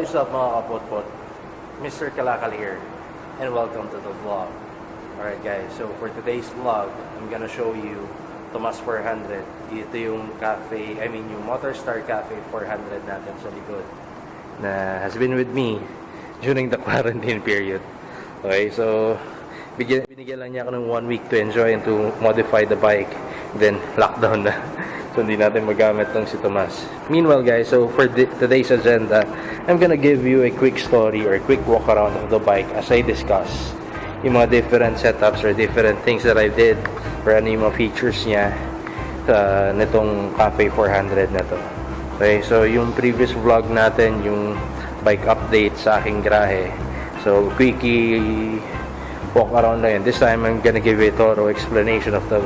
is up mga kapotpot? Mr. Kalakal here, and welcome to the vlog. Alright guys, so for today's vlog, I'm gonna show you Tomas 400. Ito yung cafe, yung Motorstar Cafe 400 natin sa likod na has been with me during the quarantine period. Okay, so binigyan lang niya ako ng 1 week to enjoy and to modify the bike. Then lockdown na. So hindi natin magamit lang si Tomas. Meanwhile guys, so for today's agenda, I'm gonna give you a quick story or a quick walk around of the bike as I discuss yung mga different setups or different things that I did or ano yung mga features niya nitong Cafe 400 na to. Okay, so yung previous vlog natin, yung bike update sa aking garahe. So quickie walk around na yun. This time I'm gonna give you a thorough explanation of the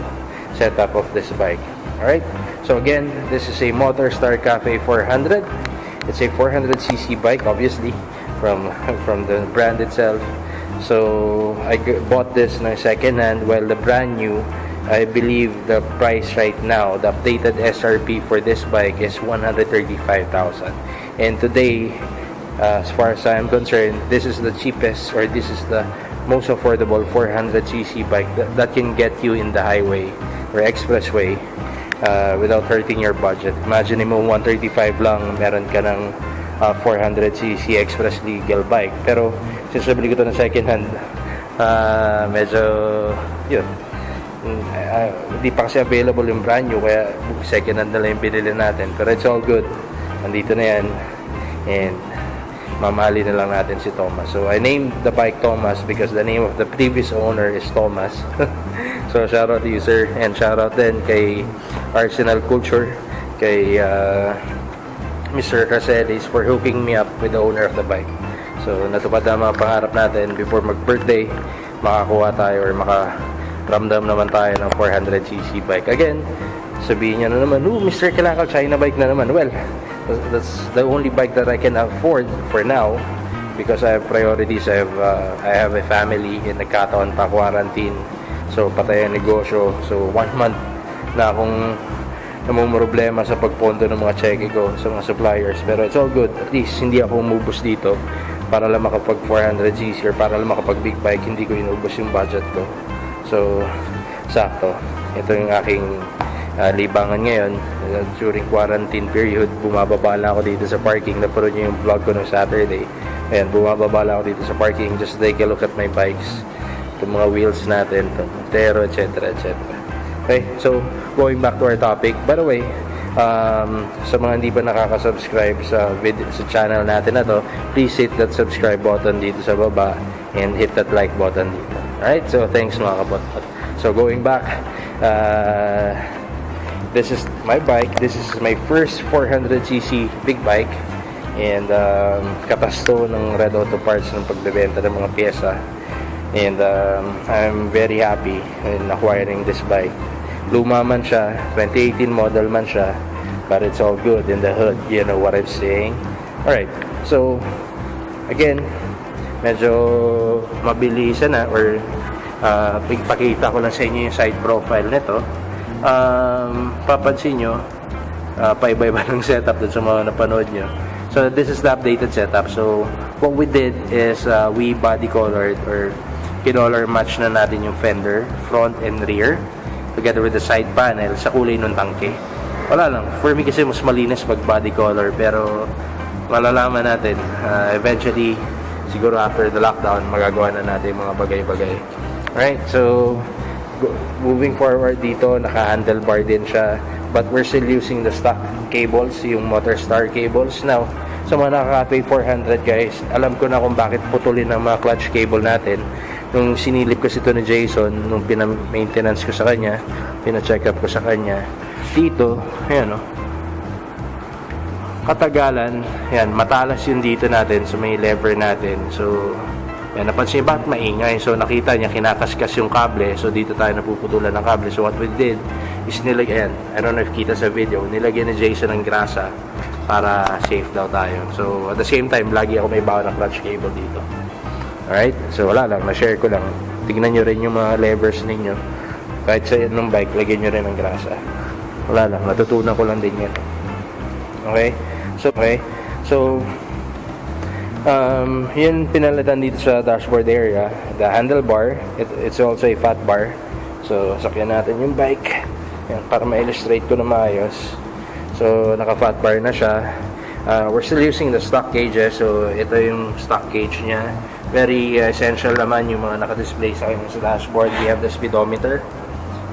setup of this bike. Alright, so again, this is a Motorstar Cafe 400. It's a 400cc bike, obviously, from the brand itself. So I bought this na second hand, while the brand new, I believe the price right now, the updated SRP for this bike is 135,000. And today, as far as I'm concerned, this is the cheapest, or this is the most affordable 400cc bike that can get you in the highway or expressway without hurting your budget. Imagine mo 135 lang, meron ka ng 400cc express legal bike. Pero since nabili ko ito ng second hand, medyo yun, hindi pa kasi available yung brand new, kaya second hand na lang yung binili natin. Pero it's all good, nandito na yan, and mamahali na lang natin si Tomas. So I named the bike Tomas because the name of the previous owner is Tomas. So shout out to you, sir, and shout out din kay Arsenal Culture, kay Mr. Caselis for hooking me up with the owner of the bike. So natupad na mga pangarap natin before mag-birthday, makakuha tayo or makaramdam naman tayo ng 400cc bike. Again, sabihin niya na naman, Mr. Kalakal, China bike na naman. Well, that's the only bike that I can afford for now because I have priorities. I have a family in nagkataon pa quarantine, so patay ang negosyo. So 1 month na akong namumroblema sa pagpondo ng mga cheque ko sa mga suppliers, pero it's all good. At least hindi ako umubos dito para lang makapag 400cc or para lang makapag big bike. Hindi ko inubos yung budget ko. So sakto, ito yung aking libangan ngayon during quarantine period. Bumababa lang ako dito sa parking. Napunod nyo yung vlog ko ng Saturday. Ayan, bumababa lang ako dito sa parking just to take a look at my bikes, itong mga wheels natin, itong Montero, etc. etc. Okay, so going back to our topic, by the way, sa mga hindi pa nakaka-subscribe sa channel natin na to, please hit that subscribe button dito sa baba and hit that like button dito. Alright, so thanks mga kapotpot. So going back, this is my bike. This is my first 400cc big bike, and katasto ng Red Auto Parts ng pagbebenta ng mga pyesa. And I'm very happy in acquiring this bike. Luma man siya, 2018 model man siya, but it's all good in the hood. You know what I'm saying? Alright, so again, medyo mabilisan na, or pagpakita ko lang sa inyo yung side profile nito. Papansin nyo, paiba-iba ng setup dun sa mga napanood nyo. So this is the updated setup. So what we did is we body colored or kinolor match na natin yung fender, front and rear, together with the side panel sa kulay ng tangke. Wala lang, for me kasi mas malinis pag body color, pero malalaman natin eventually, siguro after the lockdown, magagawa na natin mga bagay-bagay. Alright, so moving forward dito, naka-handlebar din siya, but we're still using the stock cables, yung Motorstar cables. Now, sa mga naka-Cafe 400 guys, alam ko na kung bakit putulin ang mga clutch cable natin. Nung sinilip kasi ito ni Jason, nung pina-maintenance ko sa kanya, pina-check up ko sa kanya, dito, ayan o, katagalan, ayan, matalas yung dito natin, so may lever natin. So yan, napansin niya bakit maingay. So nakita niya kinakaskas yung kable, so dito tayo napuputulan ng kable. So what we did is nilagyan, I don't know if kita sa video, nilagyan ni Jason ng grasa para safe daw tayo. So at the same time, lagi ako may bawa ng clutch cable dito. Alright, so wala lang, na-share ko lang. Tignan nyo rin yung mga levers ninyo. Kahit sa ng bike, lagyan nyo rin ng grasa. Wala lang, natutunan ko lang din yan. Okay, so Yun pinalitan dito sa dashboard area, the handlebar. It's also a fat bar. So sakyan natin yung bike. Yan, para ma-illustrate ko na maayos. So naka fat bar na siya. We're still using the stock gauges. So ito yung stock gauge niya. Very essential naman yung mga naka-display sa akin sa dashboard. We have the speedometer,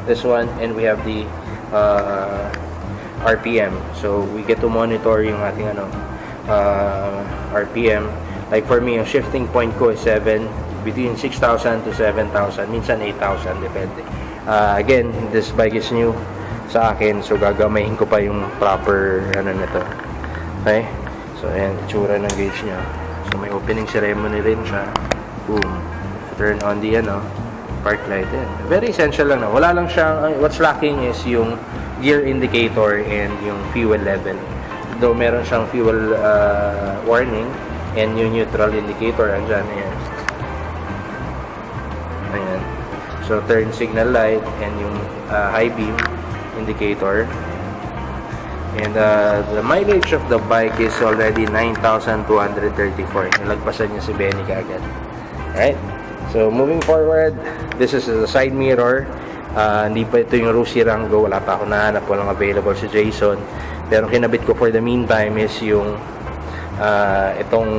this one, and we have the RPM. So we get to monitor yung ating RPM. Like for me, yung shifting point ko is 7, between 6,000 to 7,000, minsan 8,000, depende. Again, this bike is new sa akin, so gagamayin ko pa yung proper nito. Okay? So ayan, itsura ng gauge niya. So may opening ceremony rin siya. Boom. Turn on the park light. Yan. Very essential lang na. Wala lang siyang, what's lacking is yung gear indicator and yung fuel level. Though meron siyang fuel warning and yung neutral indicator andyan. Ayan. So turn signal light and yung high beam indicator. And the mileage of the bike is already 9,234. Nalagpasan niya si Benny kaagad. Alright. So moving forward, this is the side mirror. Hindi pa ito yung Rusi Rango. Wala pa ako nahanap. Walang available si Jason. Pero kinabit ko for the meantime is yung itong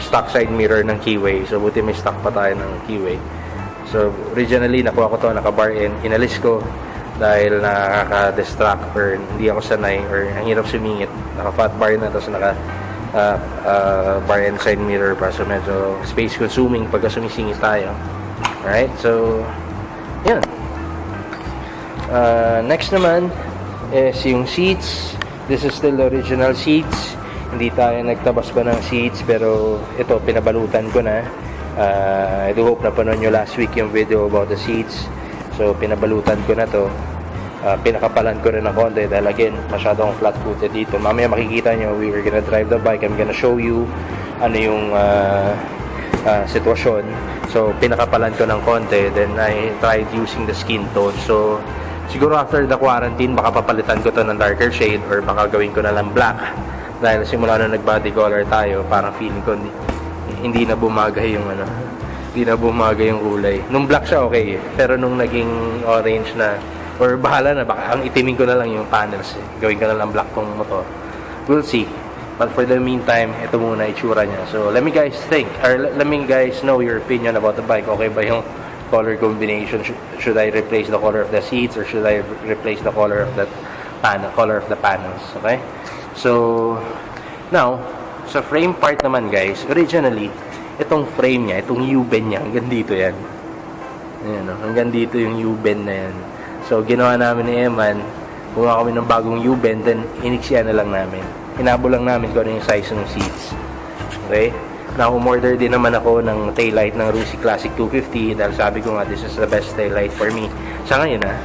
stock side mirror ng Keyway. So buti may stock pa tayo ng Keyway. So originally nakuha ko to, naka-bar in. Inalis ko dahil nakaka-distract or hindi ako sanay or ang hirap sumingit. Naka-fat bar na, tapos bar and side mirror pa. So medyo space consuming pagka sumisingit tayo. Alright, so yan. Next naman is yung seats. This is still the original seats. Hindi tayo nagtabas pa ng seats, pero ito pinabalutan ko na. I do hope na panood nyo last week yung video about the seats. So pinabalutan ko na to. Pinakapalan ko rin ng konti dahil again masyadong flat footed dito. Mamaya makikita nyo, we were gonna drive the bike. I'm gonna show you ano yung sitwasyon. So pinakapalan ko ng konti, then I tried using the skin tone. So siguro after the quarantine, baka papalitan ko to ng darker shade or baka gawin ko na lang black. Dahil simula na nag-body color tayo, parang feeling ko hindi na bumagay yung hindi na bumagay yung kulay. Nung black siya okay, pero nung naging orange na, or bahala na, baka ang itimin ko na lang yung panels. Gawin ko na lang black tong motor. We'll see. But for the meantime, ito muna itsura niya. So let me guys think, or let me guys know your opinion about the bike. Okay ba yung color combination? Should I replace the color of the seats or should I replace the color of the panels? Okay? So now, sa frame part naman guys, originally itong frame niya, itong U-bend niya, hanggang dito yan. Ayan, hanggang dito yung U-bend na yan. So ginawa namin ni Eman, gumawa kami ng bagong U-bend, then iniksyan na lang namin. Hinabol lang namin kung ano yung size ng seats. Okay? Now, umorder din naman ako ng taillight ng Rusi Classic 250 dahil sabi ko nga, this is the best taillight for me. Sa ngayon na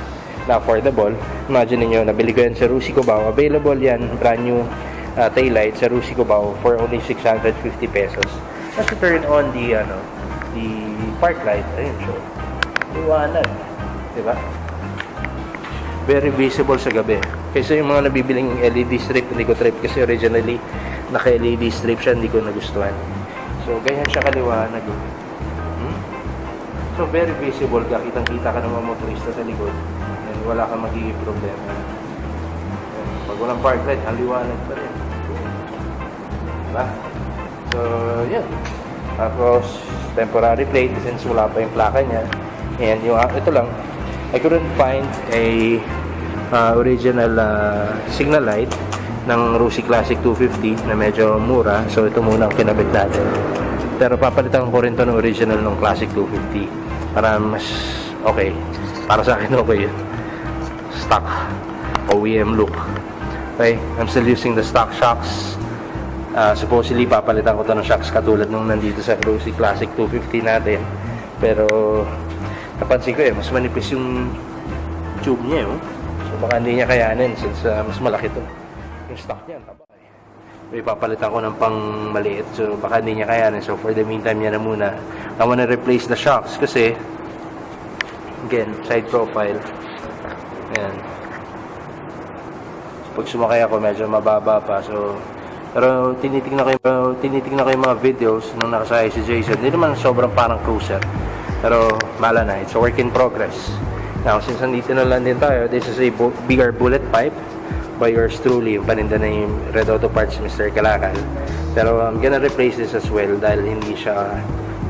affordable. Imagine niyo, nabili ko yan sa Rusi Cubao. Available yan, brand new taillight sa Rusi Cubao for only 650 pesos. As to turn on the park light, ayun siya. Liwanag. Diba? Very visible sa gabi. Kaysa yung mga nabibiling LED strip, hindi ko trip kasi originally naka-LED strip siya, hindi ko nagustuhan. So, ganyan siya kaliwanag. So, very visible ka. Kitang-kita ka ng mga motorista sa likod. And wala kang magiging problema. Pag walang park light, ang liwanag pa rin. Diba? So, yun. Tapos, temporary plate since wala pa yung plaka niya. And yung, ito lang, I couldn't find a original signal light ng Rusi Classic 250 na medyo mura. So, ito muna ang kinabit natin. Pero papalitan ko rin ito ng original ng Classic 250 para mas okay. Para sa akin okay yun. Stock OEM look. Okay, I'm still using the stock shocks. Supposedly papalitan ko ito ng shocks katulad nung nandito sa Rusi Classic 250 natin. Pero napansin ko mas manipis yung tube niya. So baka hindi niya kayanin since mas malaki ito. Yung stock niya, tabay. So ipapalitan ko ng pang maliit. So baka hindi niya kayanin. So for the meantime yan na muna. I wanna replace the shocks kasi again, side profile. Ayan. So, pag sumakay ako medyo mababa pa. So Pero tinitingnan ko yung mga videos nung nakasaya si Jason. Hindi naman sobrang parang cruiser. Pero mala na, it's a work in progress. Now, since nandito na lang din tayo, this is a bigger bullet pipe by yours truly. Yung paninda na yung Red Auto Parts, Mr. Kalakal. Pero I'm gonna replace this as well dahil hindi siya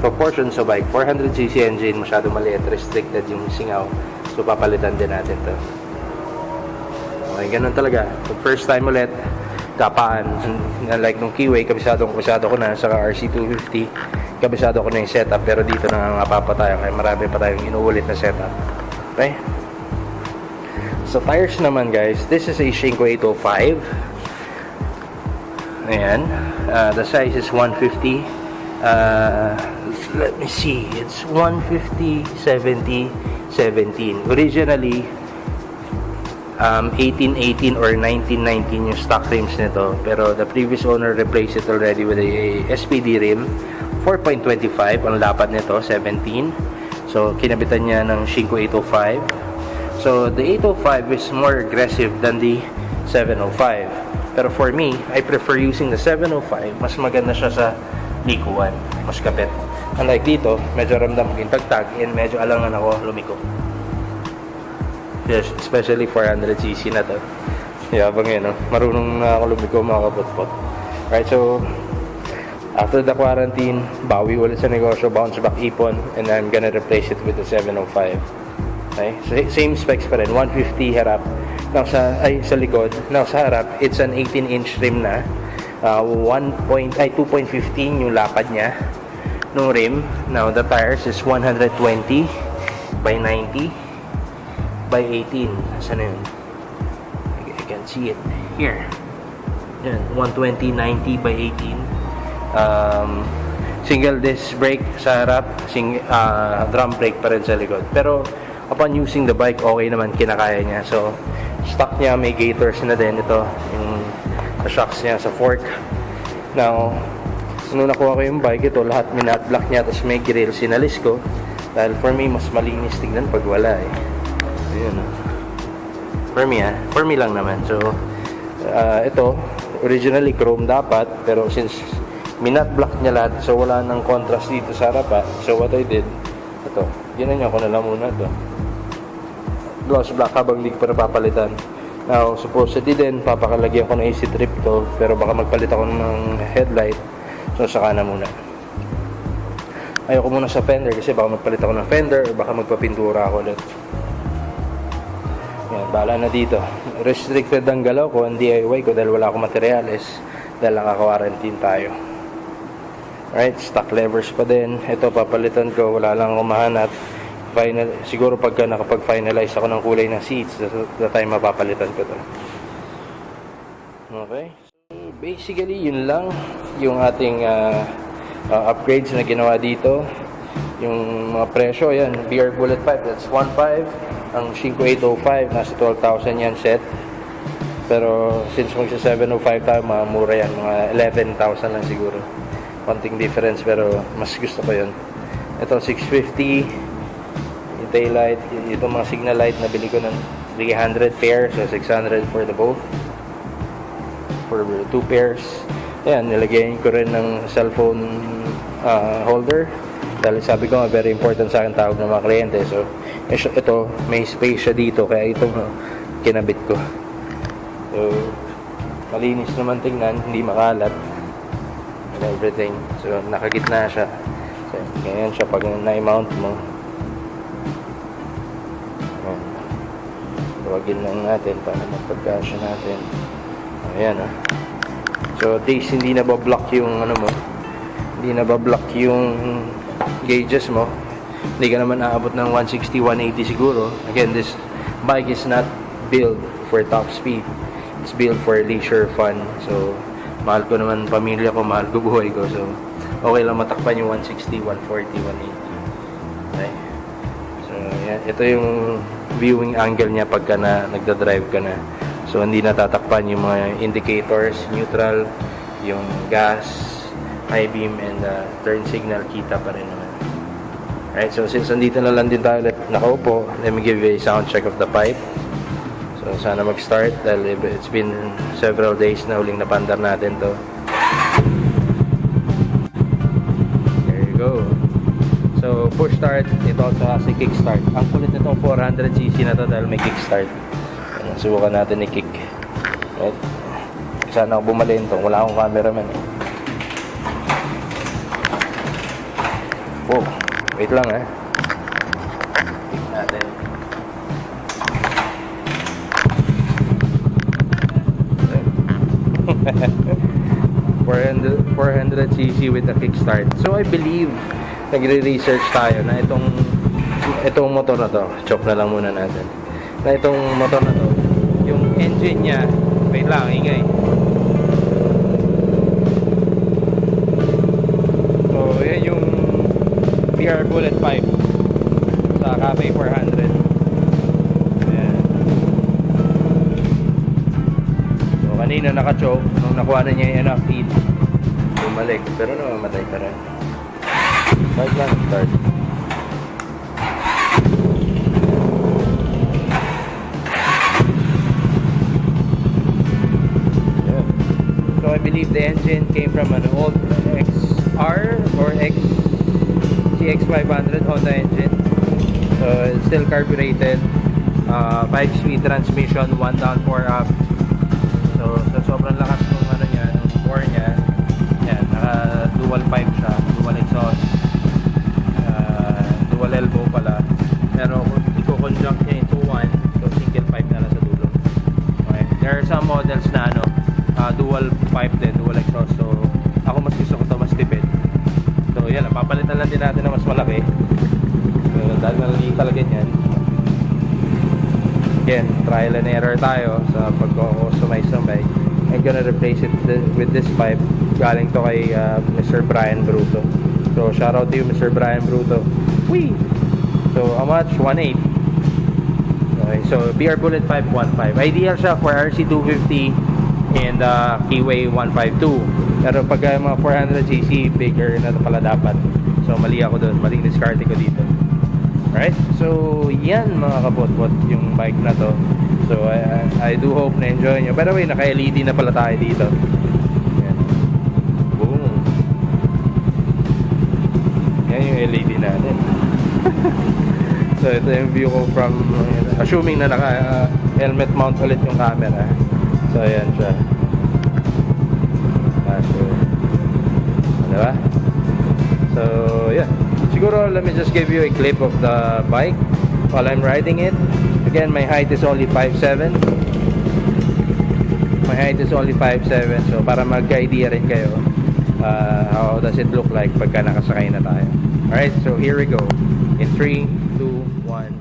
proportion sa bike. 400cc engine, masyado maliit, restricted yung singaw. So papalitan din natin to. Okay, ganun talaga. So, first time ulit, kapaan. Like nung keyway, kabisado ko na sa RC250. Kabisado ko na yung setup, pero dito na nga papa tayo. Kaya marami pa tayong inuulit na setup. Okay? So tires naman guys, this is a Shinko 805. Ayan. The size is 150. Let me see. It's 150, 70, 17. Originally, 1818 or 1919 yung stock rims nito, pero the previous owner replaced it already with a SPD rim 4.25 ang lapad nito, 17. So kinabitan niya ng Shinko 805. So the 805 is more aggressive than the 705, pero for me, I prefer using the 705. Mas maganda siya sa likuan, mas kapit. Unlike dito, medyo ramdam ko yung tagtag and medyo alangan ako lumiko. Yes, especially 400cc na to. Yabang yun, no? Marunong na ako lumiko, mga kapotpot. Right, so after the quarantine, bawi ulit sa negosyo, bounce back ipon, and I'm gonna replace it with the 705. Okay, so same specs pa rin, 150 harap. Now sa likod, now sa harap, it's an 18-inch rim na. 2.15 yung lapad niya nung rim. Now the tires is 120 by 90 by 18. Saan na yun? I can see it here. Yan, 120, 90 by 18. Single disc brake sa harap, drum brake pa rin sa likod. Pero upon using the bike, okay naman, kinakaya niya. So stock niya, may gaiters na din ito, yung shocks niya sa fork. Now, nung nakuha ko yung bike, ito lahat minat black niya, tapos may grill, sinalis ko dahil for me mas malinis tignan pag wala eh. Ayun, for me lang naman. So ito originally chrome dapat, pero since minat black niya lahat, so wala nang contrast dito sa harap. So what I did, ito, ginanyan ko na lang muna ito, gloss black habang hindi ko pa napapalitan. Now, supposedly din, papakalagyan ko ng AC trip to, pero baka magpalit ako ng headlight. So, saka na muna. Ayoko muna sa fender kasi baka magpalit ako ng fender or baka magpapintura ako ulit. Yan, bahala na dito. Restricted ang galaw ko, ang DIY ko dahil wala akong materyales, dahil nakaka-quarantine tayo. Right, stock levers pa din. Ito, papalitan ko, wala lang akong mahanap. Siguro pagka nakapag-finalize ako ng kulay ng seats, the time mapapalitan ko to. Okay, so basically yun lang yung ating upgrades na ginawa dito. Yung mga presyo, yan, BR bullet pipe, that's 1.5. Ang Shinko 805 nasa 12,000 yan set, pero since magsa 705 tayo, mga mura yan, mga 11,000 lang siguro, konting difference, pero mas gusto ko yun. Ito 650 tail light, itong mga signal light na bili ko ng 300 pairs, so 600 for the both, for 2 pairs. Ayan, nilagyan ko rin ng cellphone holder dahil sabi ko very important sa akin tawag ng mga kliyente. So ito, may space siya dito, kaya ito kinabit ko. So malinis naman tingnan, hindi makalat and everything. So nakagitna siya, so ganyan siya pag na-mount mo. Wagin lang natin para magpagkasya natin. Ayan, so at least hindi na ba-block yung hindi na ba-block yung gauges mo. Hindi ka naman aabot ng 160, 180 siguro. Again, this bike is not built for top speed. It's built for leisure fun. So mahal ko naman pamilya ko, mahal ko buhay ko. So okay lang matakpan yung 160, 140, 180. Okay. So yan, ito yung viewing angle niya pagka nagda-drive ka na. So hindi natatakpan yung mga indicators, neutral, yung gas, high beam, and turn signal, kita pa rin naman. Right, so since nandito na lang din tayo nakaupo, let me give you a sound check of the pipe. So sana mag-start dahil it's been several days na huling napandar natin to. There you go. So push start, it also has a kick start. Ang kulit nitong 400cc na to dahil may kick start. Subukan natin i-kick. Right? Sana ako bumalin to. Wala akong cameraman. Oh, wait lang kick natin. 400cc with a kickstart. So I believe nagre-research tayo na itong motor na to, chop na lang muna natin, na itong motor na to, yung engine niya, wait lang, ingay. So yan yung PR Bullet 5 sa Ka 400. Kanina naka-choke, nung nakuha na niya yung enough heat, bumalik, pero namamatay pa rin. Start lang, start. Yeah. So I believe the engine came from an old XR or CX500 Honda engine. So it's still carbureted, 5-speed transmission, 1 down, 4 up. So sobrang lakas ng ano niya, ng bore niya. Yan, naka dual pipe siya, dual exhaust, dual elbow pala. Pero kung i-conjunct niya into one, so single pipe na lang sa dulo. Okay. There are some models na dual pipe din, dual exhaust. So ako mas gusto ko to, mas tipid. So yan, papalitan lang din natin na mas malaki. So dahil malaki talaga yan. Again, trial and error tayo sa pag-customize ng bike. I'm gonna replace it with this pipe. Galing to kay Mr. Brian Bruto. So shout out to you, Mr. Brian Bruto. Whee! So how much? 1.8. Okay, so PR Bullet 515. Ideal siya for RC250 and Keyway 152. Pero pag mga 400cc, bigger na pala dapat. So mali ako doon. Maling discarte ko dito. Right? So, yan mga kapotpot yung bike na to. So, I do hope na enjoy nyo. By the way, naka-LED na pala tayo dito. Yan. Boom. Yan yung LED natin. So, ito yung view ko from, assuming na naka-helmet mount ulit yung camera. So, ayan siya. So, diba? So, yeah. Siguro, let me just give you a clip of the bike while I'm riding it. Again, my height is only 5'7". My height is only 5'7", so para magka-idea rin kayo how does it look like pagka nakasakay na tayo. Alright, so here we go. In 3, 2, 1.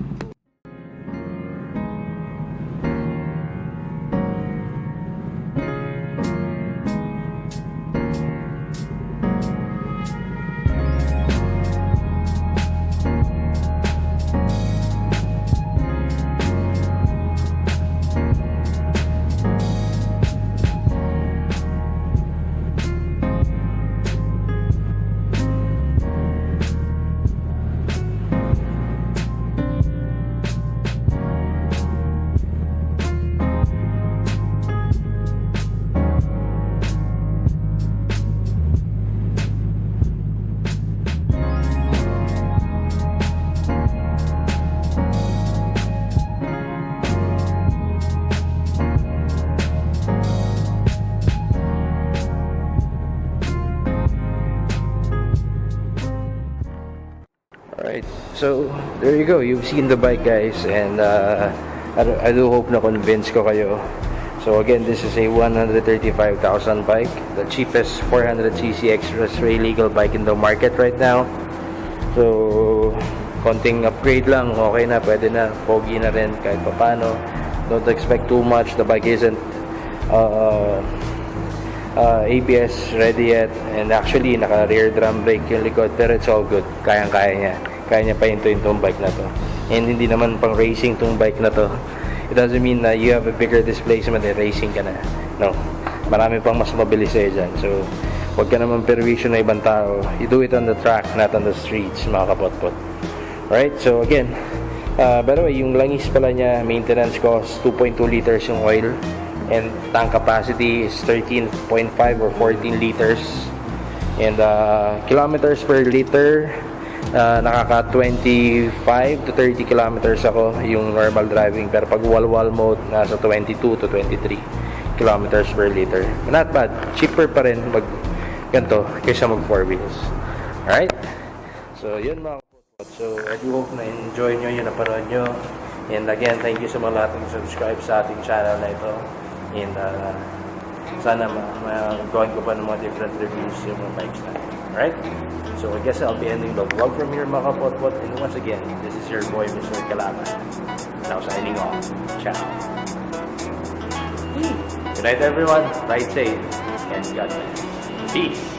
Alright, so there you go. You've seen the bike, guys, and I do hope na convince ko kayo. So again, this is a 135,000 bike, the cheapest 400cc expressway legal bike in the market right now. So konting upgrade lang, okay na, pwede na, pogi na rin kahit papano. Don't expect too much. The bike isn't ABS ready yet, and actually naka rear drum brake yung likod, pero it's all good. Kaya niya pahintuin tong bike na to, and hindi naman pang racing tong bike na to. It doesn't mean na you have a bigger displacement and racing ka na. No, marami pang mas mabilis sa'yo dyan. So huwag ka naman perwisyo na ibang tao. You do it on the track, not on the streets, mga kapotpot. Alright, so again, By the way, yung langis pala niya, maintenance cost 2.2 liters yung oil. And tank capacity is 13.5 or 14 liters. And kilometers per liter, nakaka 25 to 30 kilometers ako yung normal driving. Pero pag walwal mode, nasa 22 to 23 kilometers per liter. Not bad. Cheaper pa rin mag ganito kaysa mag 4 wheels. Alright? So, yun mga kapotpot. So, I do hope na enjoy nyo yung napanood nyo. And again, thank you sa mga lahat ng subscribe sa ating channel na ito. And sana gawin ko pa ng mga different reviews yung mga bikes natin. Alright? So, I guess I'll be ending the vlog from here mga kapotpot. And once again, this is your boy, Mr. Kalama. Now signing off. Ciao. Good night everyone. Ride safe. And God bless. Peace.